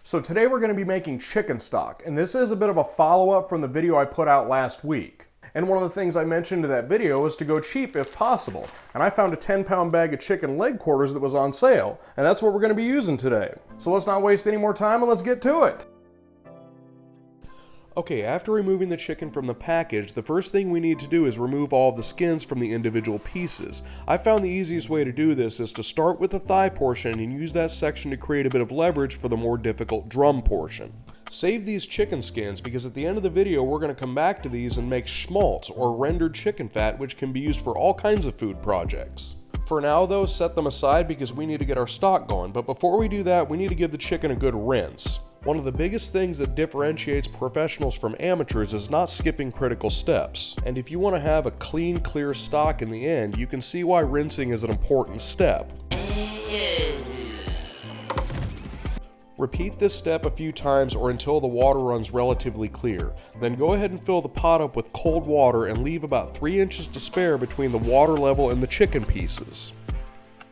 So today we're going to be making chicken stock, and this is a bit of a follow-up from the video I put out last week. And one of the things I mentioned in that video was to go cheap if possible. And I found a 10-pound bag of chicken leg quarters that was on sale, and that's what we're going to be using today. So let's not waste any more time and let's get to it. Okay, after removing the chicken from the package, the first thing we need to do is remove all of the skins from the individual pieces. I found the easiest way to do this is to start with the thigh portion and use that section to create a bit of leverage for the more difficult drum portion. Save these chicken skins because at the end of the video we're going to come back to these and make Schmaltz or rendered chicken fat, which can be used for all kinds of food projects. For now though, set them aside because we need to get our stock going, but before we do that we need to give the chicken a good rinse. One of the biggest things that differentiates professionals from amateurs is not skipping critical steps. And if you want to have a clean, clear stock in the end, you can see why rinsing is an important step. Repeat this step a few times or until the water runs relatively clear. Then go ahead and fill the pot up with cold water and leave about 3 inches to spare between the water level and the chicken pieces.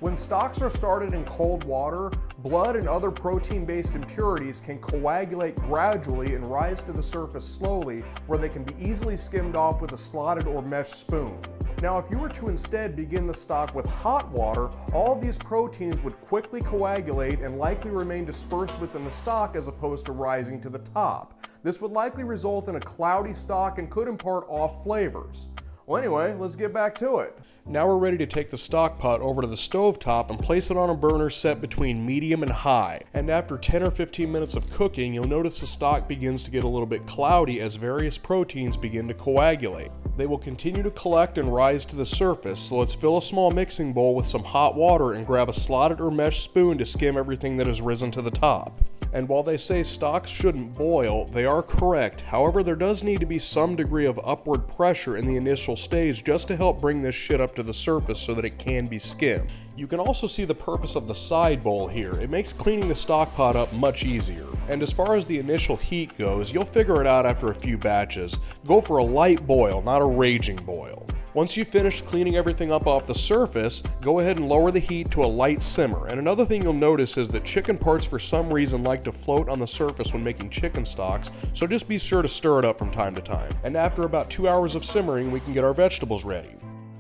When stocks are started in cold water, blood and other protein-based impurities can coagulate gradually and rise to the surface slowly, where they can be easily skimmed off with a slotted or mesh spoon. Now, if you were to instead begin the stock with hot water, all of these proteins would quickly coagulate and likely remain dispersed within the stock as opposed to rising to the top. This would likely result in a cloudy stock and could impart off flavors. Well, anyway, let's get back to it. Now we're ready to take the stock pot over to the stove top and place it on a burner set between medium and high. And after 10 or 15 minutes of cooking, you'll notice the stock begins to get a little bit cloudy as various proteins begin to coagulate. They will continue to collect and rise to the surface, so let's fill a small mixing bowl with some hot water and grab a slotted or mesh spoon to skim everything that has risen to the top. And while they say stocks shouldn't boil, they are correct. However, there does need to be some degree of upward pressure in the initial stage just to help bring this shit up to the surface so that it can be skimmed. You can also see the purpose of the side bowl here. It makes cleaning the stock pot up much easier. And as far as the initial heat goes, you'll figure it out after a few batches. Go for a light boil, not a raging boil. Once you've finished cleaning everything up off the surface, go ahead and lower the heat to a light simmer. And another thing you'll notice is that chicken parts for some reason like to float on the surface when making chicken stocks, so just be sure to stir it up from time to time. And after about 2 hours of simmering, we can get our vegetables ready.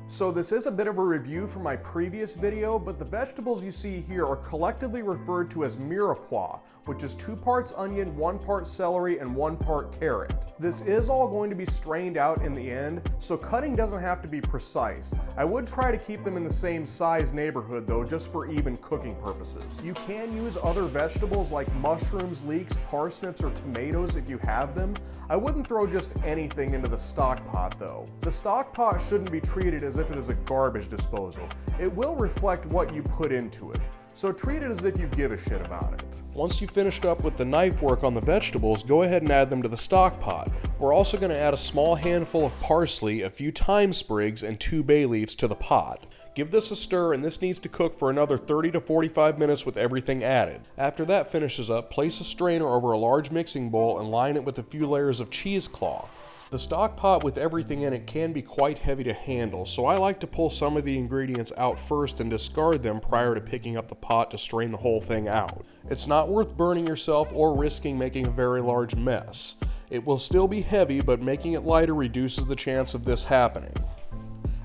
So this is a bit of a review from my previous video, but the vegetables you see here are collectively referred to as mirepoix, which is 2 parts onion, 1 part celery, and 1 part carrot. This is all going to be strained out in the end, so cutting doesn't have to be precise. I would try to keep them in the same size neighborhood though, just for even cooking purposes. You can use other vegetables like mushrooms, leeks, parsnips, or tomatoes if you have them. I wouldn't throw just anything into the stock pot though. The stock pot shouldn't be treated as if it is a garbage disposal. It will reflect what you put into it, so treat it as if you give a shit about it. Once you've finished up with the knife work on the vegetables, go ahead and add them to the stock pot. We're also going to add a small handful of parsley, a few thyme sprigs, and 2 bay leaves to the pot. Give this a stir, and this needs to cook for another 30 to 45 minutes with everything added. After that finishes up, place a strainer over a large mixing bowl and line it with a few layers of cheesecloth. The stock pot with everything in it can be quite heavy to handle, so I like to pull some of the ingredients out first and discard them prior to picking up the pot to strain the whole thing out. It's not worth burning yourself or risking making a very large mess. It will still be heavy, but making it lighter reduces the chance of this happening.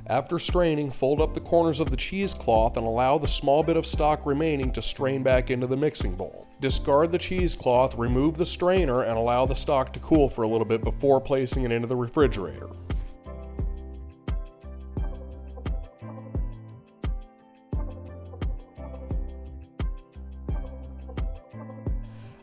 After straining, fold up the corners of the cheesecloth and allow the small bit of stock remaining to strain back into the mixing bowl. Discard the cheesecloth, remove the strainer, and allow the stock to cool for a little bit before placing it into the refrigerator.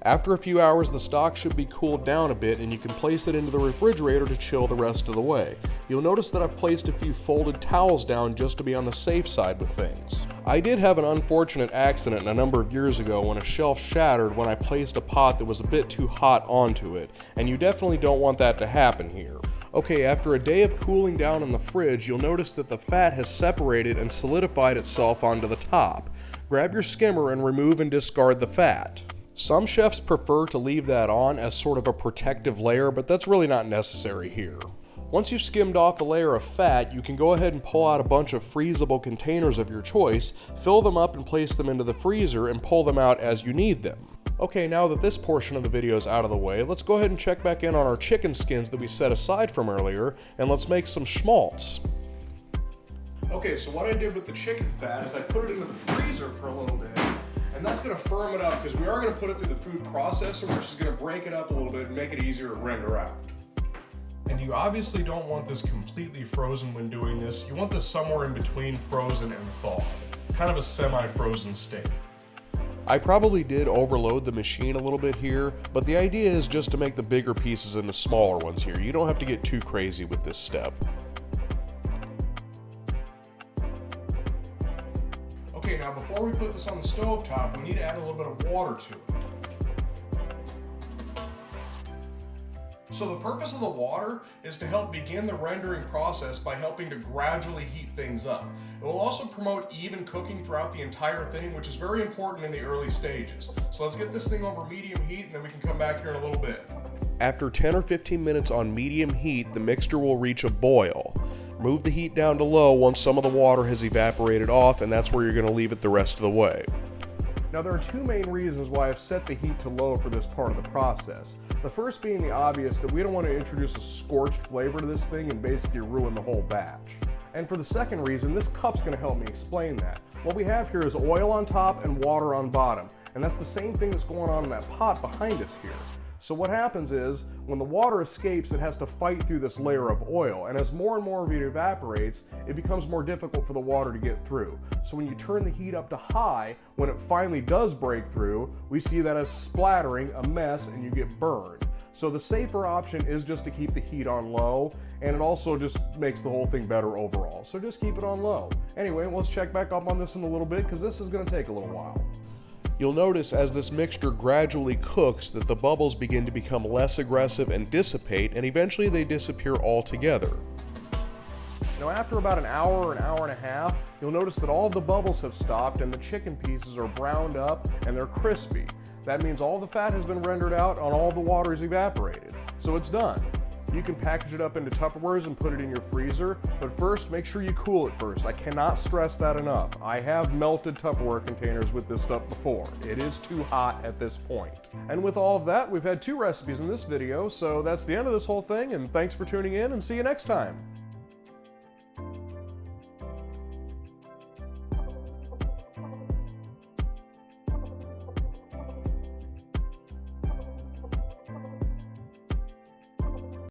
After a few hours, the stock should be cooled down a bit and you can place it into the refrigerator to chill the rest of the way. You'll notice that I've placed a few folded towels down just to be on the safe side with things. I did have an unfortunate accident a number of years ago when a shelf shattered when I placed a pot that was a bit too hot onto it, and you definitely don't want that to happen here. Okay, after a day of cooling down in the fridge, you'll notice that the fat has separated and solidified itself onto the top. Grab your skimmer and remove and discard the fat. Some chefs prefer to leave that on as sort of a protective layer, but that's really not necessary here. Once you've skimmed off the layer of fat, you can go ahead and pull out a bunch of freezable containers of your choice, fill them up and place them into the freezer and pull them out as you need them. Okay, now that this portion of the video is out of the way, let's go ahead and check back in on our chicken skins that we set aside from earlier, and let's make some schmaltz. Okay, so what I did with the chicken fat is I put it into the freezer for a little bit, and that's going to firm it up because we are going to put it through the food processor, which is going to break it up a little bit and make it easier to render out. And you obviously don't want this completely frozen when doing this. You want this somewhere in between frozen and thawed, kind of a semi-frozen state. I probably did overload the machine a little bit here, but the idea is just to make the bigger pieces into smaller ones here. You don't have to get too crazy with this step. Okay, now before we put this on the stove top, we need to add a little bit of water to it. So the purpose of the water is to help begin the rendering process by helping to gradually heat things up. It will also promote even cooking throughout the entire thing, which is very important in the early stages. So let's get this thing over medium heat and then we can come back here in a little bit. After 10 or 15 minutes on medium heat, the mixture will reach a boil. Move the heat down to low once some of the water has evaporated off, and that's where you're going to leave it the rest of the way. Now there are two main reasons why I've set the heat to low for this part of the process. The first being the obvious that we don't want to introduce a scorched flavor to this thing and basically ruin the whole batch. And for the second reason, this cup's going to help me explain that. What we have here is oil on top and water on bottom, and that's the same thing that's going on in that pot behind us here. So what happens is, when the water escapes, it has to fight through this layer of oil, and as more and more of it evaporates, it becomes more difficult for the water to get through. So when you turn the heat up to high, when it finally does break through, we see that as splattering, a mess, and you get burned. So the safer option is just to keep the heat on low, and it also just makes the whole thing better overall. So just keep it on low. Anyway, let's check back up on this in a little bit, because this is going to take a little while. You'll notice as this mixture gradually cooks that the bubbles begin to become less aggressive and dissipate, and eventually they disappear altogether. Now after about an hour and a half, you'll notice that all of the bubbles have stopped and the chicken pieces are browned up and they're crispy. That means all the fat has been rendered out and all the water is evaporated. So it's done. You can package it up into Tupperwares and put it in your freezer, but first make sure you cool it first. I cannot stress that enough. I have melted Tupperware containers with this stuff before. It is too hot at this point. And with all of that, we've had 2 recipes in this video, so that's the end of this whole thing, and thanks for tuning in and see you next time.